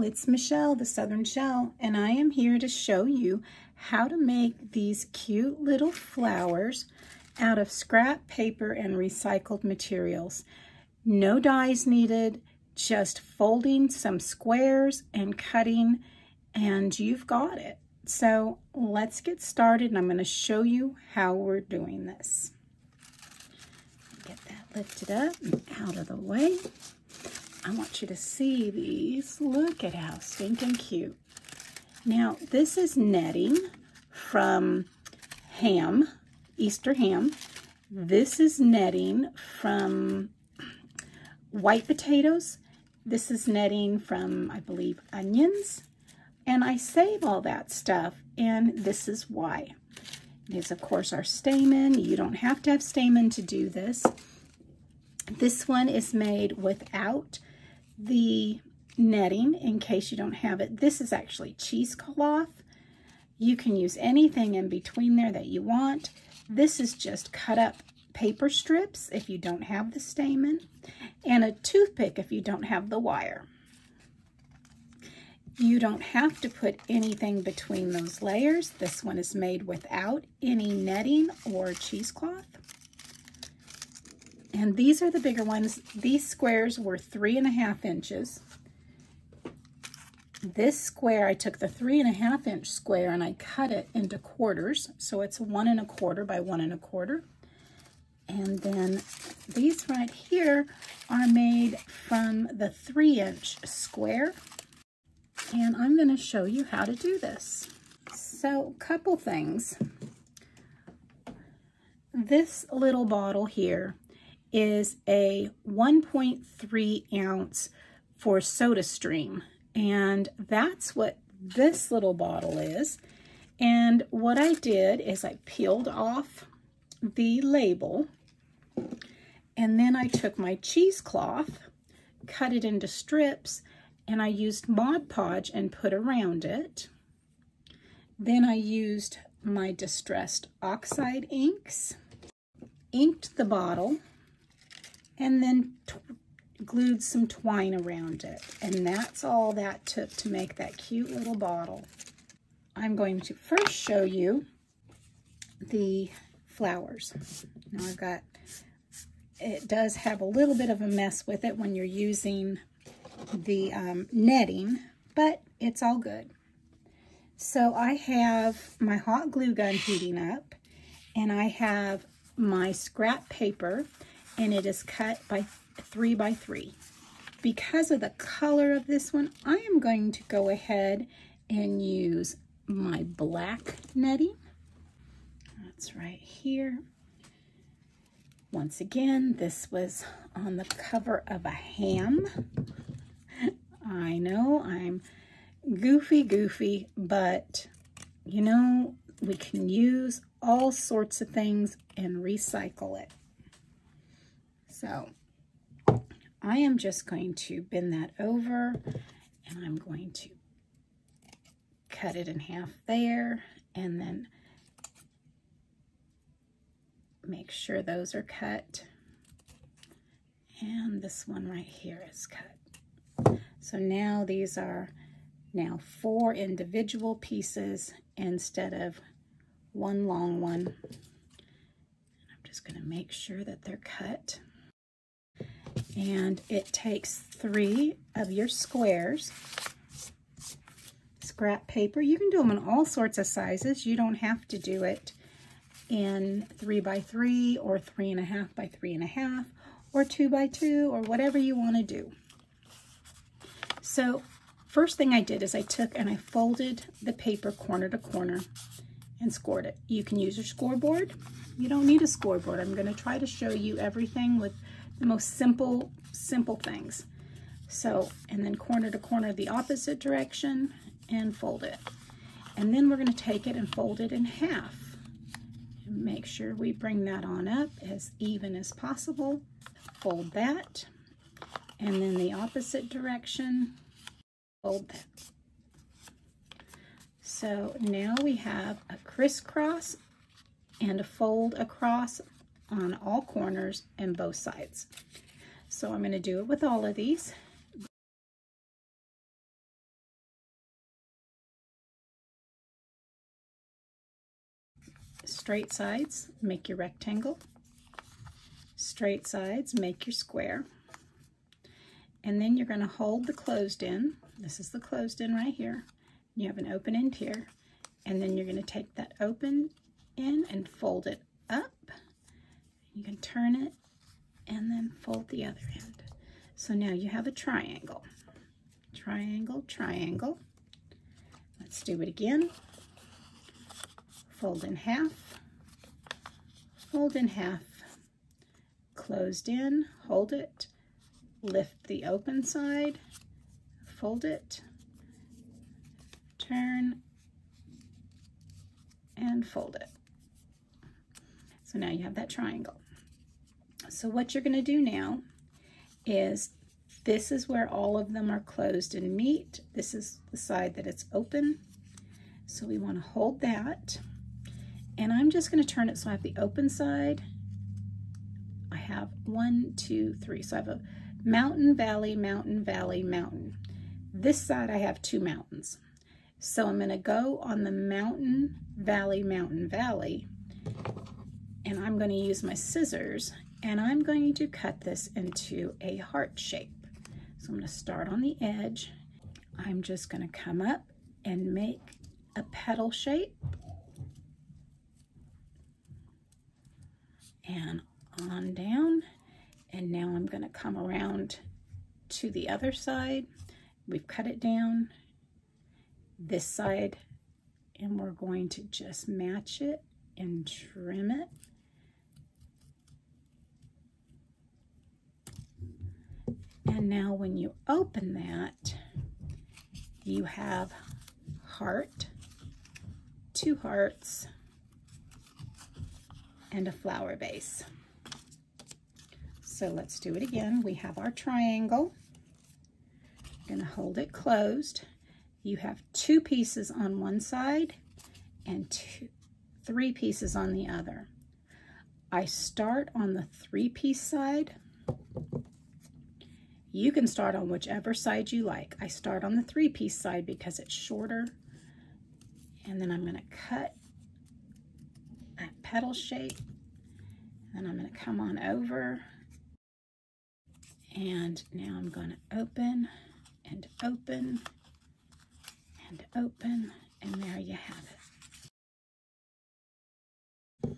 it's Michelle, the Southern Shell, and I am here to show you how to make these cute little flowers out of scrap paper and recycled materials. No dies needed, just folding some squares and cutting, and you've got it. So let's get started, and I'm going to show you how we're doing this. Get that lifted up and out of the way. I want you to see these. Look at how stinking cute. Now, this is netting from ham, Easter ham. This is netting from white potatoes. This is netting from, I believe, onions. And I save all that stuff, and this is why. There's, of course, our stamen. You don't have to have stamen to do this. This one is made without the netting in case you don't have it. This is actually cheesecloth. You can use anything in between there that you want. This is just cut up paper strips if you don't have the stamen, and a toothpick if you don't have the wire. You don't have to put anything between those layers. This one is made without any netting or cheesecloth. And these are the bigger ones. These squares were 3.5 inches. This square, I took the 3.5 inch square and I cut it into quarters. So it's 1 1/4 by 1 1/4. And then these right here are made from the 3-inch square. And I'm going to show you how to do this. So, a couple things. This little bottle here is a 1.3 ounce for SodaStream, and that's what this little bottle is. And what I did is I peeled off the label, and then I took my cheesecloth, cut it into strips, and I used Mod Podge and put around it. Then I used my Distressed Oxide inks, inked the bottle, and then glued some twine around it. And that's all that took to make that cute little bottle. I'm going to first show you the flowers. Now I've got, it does have a little bit of a mess with it when you're using the netting, but it's all good. So I have my hot glue gun heating up, and I have my scrap paper, and it is cut by 3 by 3. Because of the color of this one, I am going to go ahead and use my black netting. That's right here. Once again, this was on the cover of a ham. I know I'm goofy, but you know, we can use all sorts of things and recycle it. So I am just going to bend that over, and I'm going to cut it in half there, and then make sure those are cut. And this one right here is cut. So now these are now 4 individual pieces instead of one long one. I'm just going to make sure that they're cut. And it takes 3 of your squares, scrap paper. You can do them in all sorts of sizes. You don't have to do it in 3 by 3 or 3.5 by 3.5 or 2 by 2 or whatever you want to do. So first thing I did is I took and I folded the paper corner to corner and scored it. You can use your scoreboard. You don't need a scoreboard. I'm going to try to show you everything with the most simple things. So, and then corner to corner the opposite direction and fold it. And then we're going to take it and fold it in half. And make sure we bring that on up as even as possible. Fold that. And then the opposite direction, fold that. So now we have a crisscross and a fold across on all corners and both sides. So I'm going to do it with all of these. straight sides, make your rectangle. Straight sides, make your square. And then you're going to hold the closed end. This is the closed end right here. You have an open end here. And then you're going to take that open end and fold it up. You can turn it and then fold the other end. So now you have a triangle. Triangle, triangle. Let's do it again. Fold in half. Fold in half. Closed in, hold it, lift the open side, fold it, turn, and fold it. So now you have that triangle. So what you're going to do now is, this is where all of them are closed and meet. This is the side that it's open. So we want to hold that. And I'm just going to turn it so I have the open side. I have 1, 2, 3. So I have a mountain, valley, mountain, valley, mountain. This side I have 2 mountains. So I'm going to go on the mountain, valley, mountain, valley. And I'm going to use my scissors and I'm going to cut this into a heart shape. So I'm going to start on the edge. I'm just going to come up and make a petal shape. And on down. And now I'm going to come around to the other side. We've cut it down this side and we're going to just match it and trim it. And now when you open that, you have heart, 2 hearts, and a flower base. So let's do it again. We have our triangle. I'm going to hold it closed. You have 2 pieces on one side and 3 pieces on the other. I start on the 3-piece side. You can start on whichever side you like. I start on the 3-piece side because it's shorter. And then I'm going to cut that petal shape. And I'm going to come on over. And now I'm going to open and open and open. And there you have it.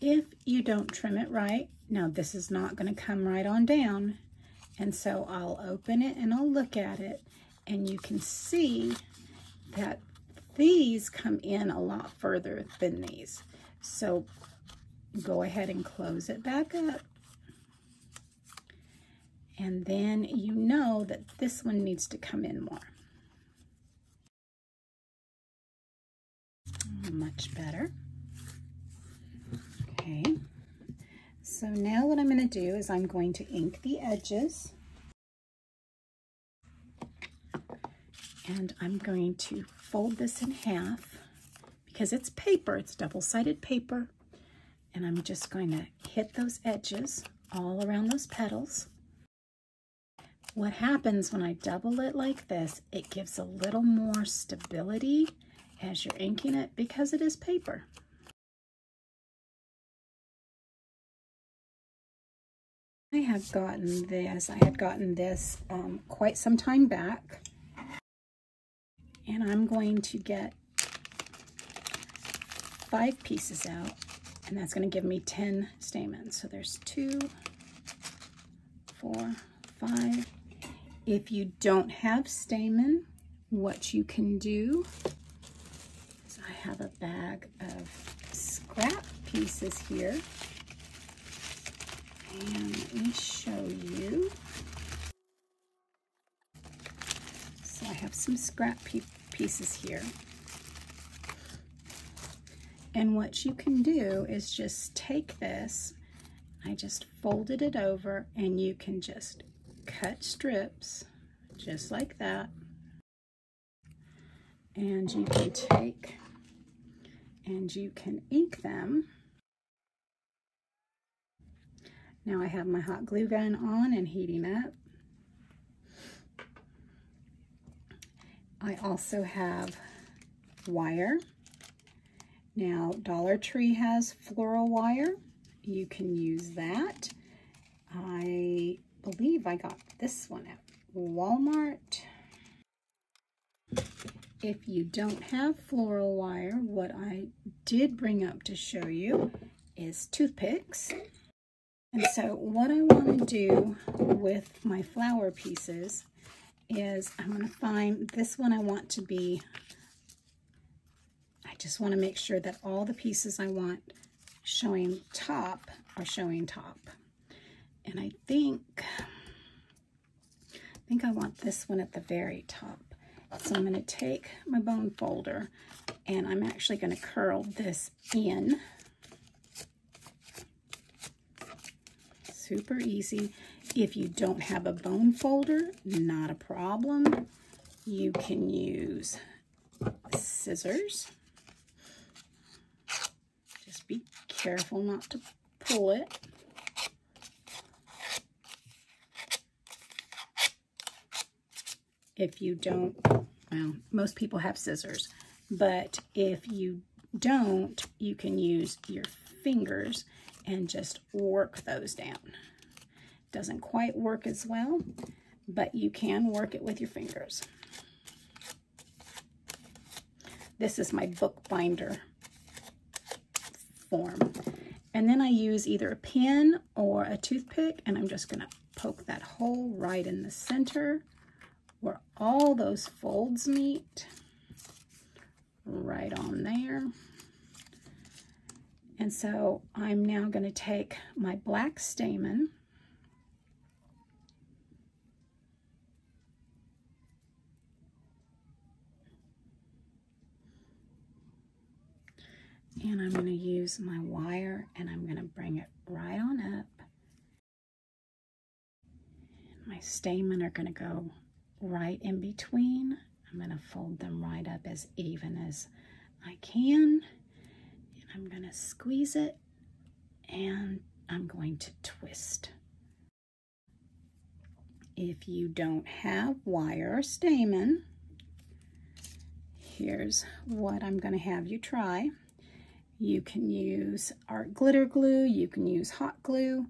If you don't trim it right, now this is not going to come right on down. And so I'll open it and I'll look at it, and you can see that these come in a lot further than these. So go ahead and close it back up. And then you know that this one needs to come in more. Much better. Okay. So now what I'm going to do is I'm going to ink the edges. And I'm going to fold this in half because it's paper, it's double-sided paper. And I'm just going to hit those edges all around those petals. What happens when I double it like this, it gives a little more stability as you're inking it because it is paper. I had gotten this quite some time back, and I'm going to get 5 pieces out, and that's going to give me 10 stamens. So there's 2, 4, 5. If you don't have stamen, what you can do is I have a bag of scrap pieces here. And let me show you. So I have some scrap pieces here. And what you can do is just take this, I just folded it over, and you can just cut strips just like that. And you can take and you can ink them. Now I have my hot glue gun on and heating up. I also have wire. Now, Dollar Tree has floral wire. You can use that. I believe I got this one at Walmart. If you don't have floral wire, what I did bring up to show you is toothpicks. And so what I want to do with my flower pieces is I'm going to find this one I want to be, I just want to make sure that all the pieces I want showing top are showing top. And I think I want this one at the very top. So I'm going to take my bone folder and I'm actually going to curl this in. Super easy. If you don't have a bone folder, not a problem. You can use scissors. Just be careful not to pull it. If you don't, well, most people have scissors, but if you don't, you can use your fingers and just work those down. Doesn't quite work as well, but you can work it with your fingers. This is my book binder form. And then I use either a pin or a toothpick, and I'm just gonna poke that hole right in the center where all those folds meet, right on there. And so I'm now going to take my black stamen and I'm going to use my wire and I'm going to bring it right on up. My stamen are going to go right in between. I'm going to fold them right up as even as I can. I'm going to squeeze it and I'm going to twist. If you don't have wire or stamen, here's what I'm going to have you try. You can use art glitter glue, you can use hot glue.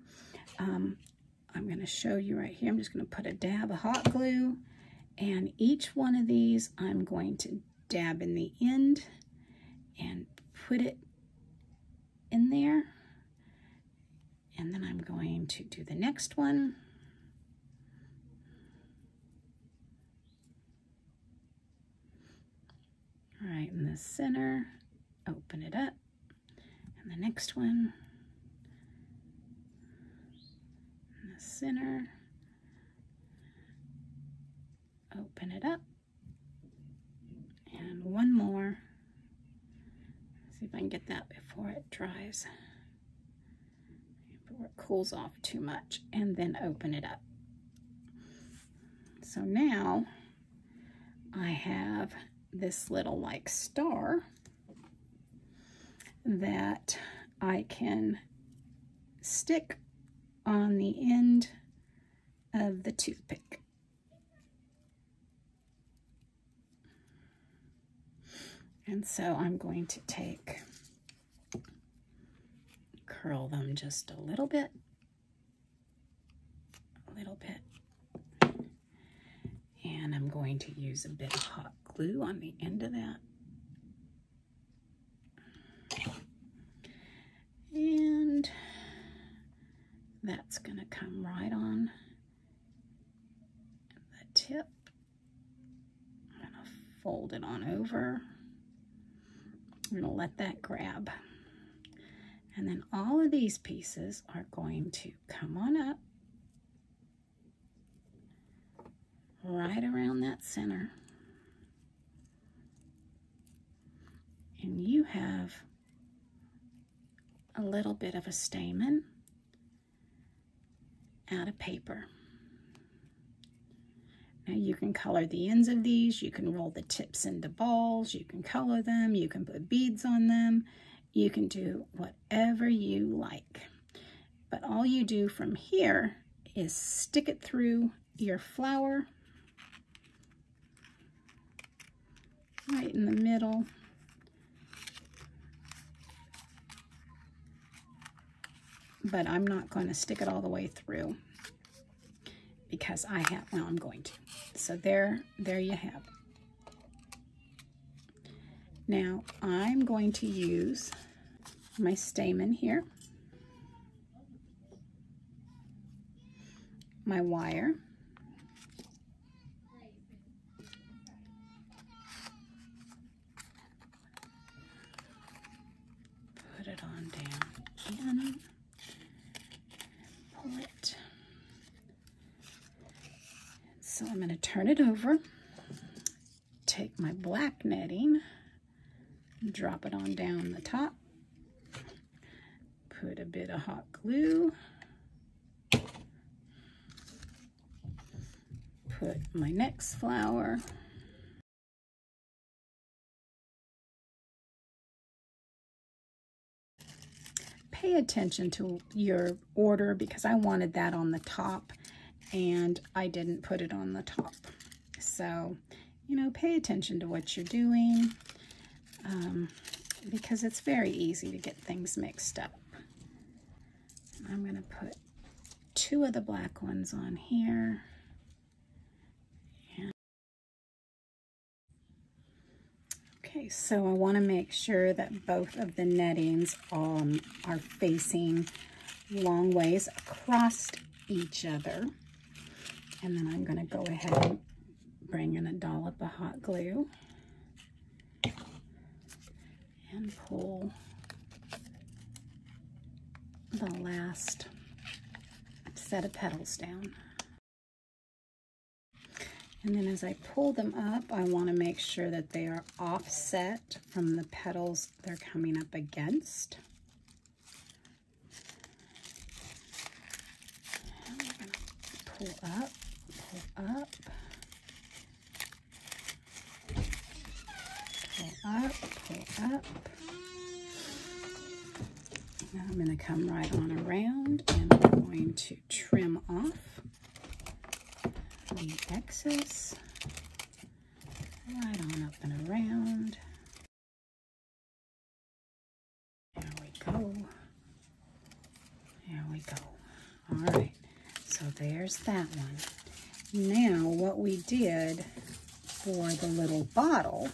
I'm going to show you right here. I'm just going to put a dab of hot glue, and each one of these I'm going to dab in the end and put it in there, and then I'm going to do the next one. Right in the center, open it up, and the next one in the center, open it up, and one more. See if I can get that before it dries, before it cools off too much, and then open it up. So now I have this little like star that I can stick on the end of the toothpick. And so I'm going to curl them just a little bit, and I'm going to use a bit of hot glue on the end of that. And that's going to come right on the tip. I'm going to fold it on over. I'm going to let that grab. And then all of these pieces are going to come on up right around that center. And you have a little bit of a stamen out of paper. Now you can color the ends of these, you can roll the tips into balls, you can color them, you can put beads on them, you can do whatever you like. But all you do from here is stick it through your flower right in the middle, but I'm not going to stick it all the way through because I have, well, I'm going to. So there you have it. Now I'm going to use my stamen here, my wire, put it on down in, pull it. So I'm going to turn it over, take my black netting, drop it on down the top, put a bit of hot glue, put my next flower, pay attention to your order because I wanted that on the top and I didn't put it on the top. So, you know, pay attention to what you're doing because it's very easy to get things mixed up. I'm going to put 2 of the black ones on here. Okay, so I want to make sure that both of the nettings are facing long ways across each other. And then I'm going to go ahead and bring in a dollop of hot glue and pull the last set of petals down. And then as I pull them up, I want to make sure that they are offset from the petals they're coming up against. And we're going to pull up, pull up, pull up, pull up. Now I'm going to come right on around and I'm going to trim off the excess, right on up and around. There we go. There we go. All right, so there's that one. Now what we did for the little bottle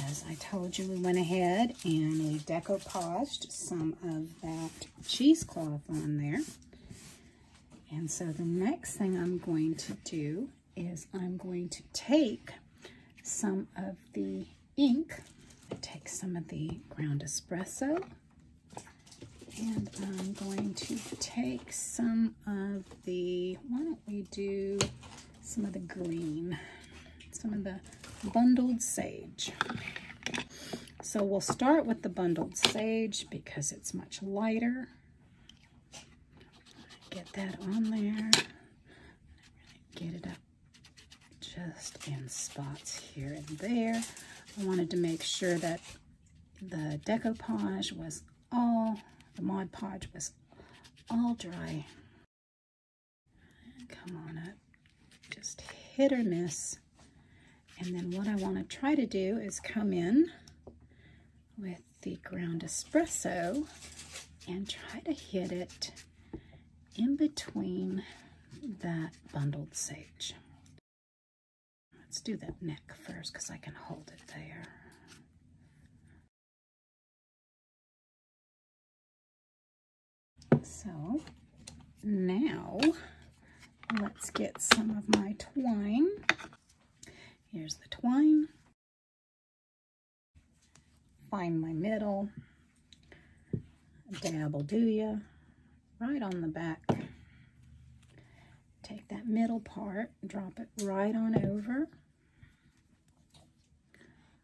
is I told you we went ahead and we decoupaged some of that cheesecloth on there. And so the next thing I'm going to do is I'm going to take some of the ink, take some of the ground espresso, and I'm going to take some of the, why don't we do some of the green, some of the bundled sage. So we'll start with the bundled sage because it's much lighter. Get that on there. Get it up just in spots here and there. I wanted to make sure that the decoupage was all, the Mod Podge was all dry. Come on up. Just hit or miss. And then what I want to try to do is come in with the ground espresso and try to hit it in between that bundled sage. Let's do that neck first because I can hold it there. So now let's get some of my twine. Here's the twine. Find my middle. Dab will do ya. Right on the back. Take that middle part, drop it right on over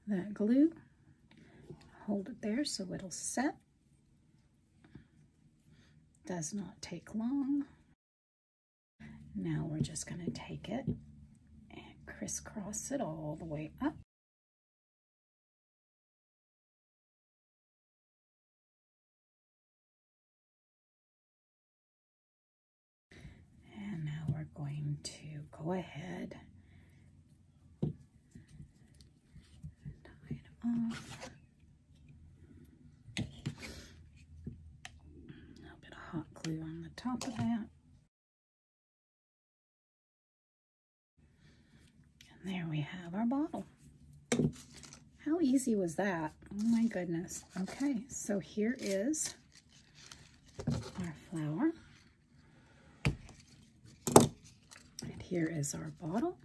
that glue. Hold it there so it'll set. Does not take long. Now we're just going to take it and crisscross it all the way up. And now we're going to go ahead and tie it off. glue on the top of that. And there we have our bottle. How easy was that? Oh my goodness. Okay, so here is our flower. And here is our bottle.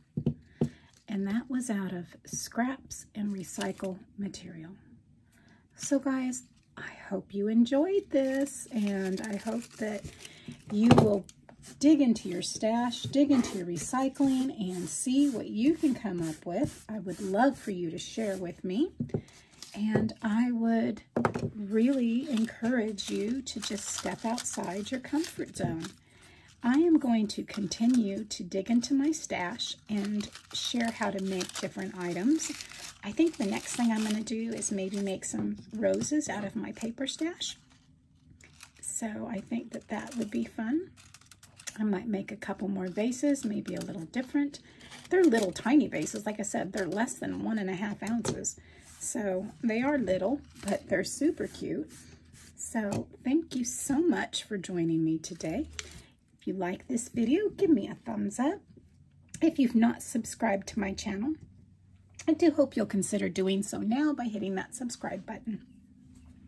And that was out of scraps and recycle material. So guys, I hope you enjoyed this, and I hope that you will dig into your stash, dig into your recycling, and see what you can come up with. I would love for you to share with me, and I would really encourage you to just step outside your comfort zone. I am going to continue to dig into my stash and share how to make different items. I think the next thing I'm going to do is maybe make some roses out of my paper stash. So I think that that would be fun. I might make a couple more vases, maybe a little different. They're little tiny vases. Like I said, they're less than 1.5 ounces. So they are little, but they're super cute. So thank you so much for joining me today. If you like this video, give me a thumbs up. If you've not subscribed to my channel, I do hope you'll consider doing so now by hitting that subscribe button.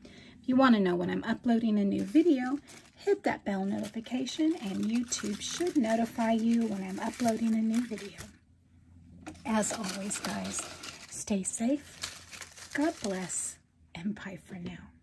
If you want to know when I'm uploading a new video, hit that bell notification and YouTube should notify you when I'm uploading a new video. As always, guys, stay safe, God bless, and bye for now.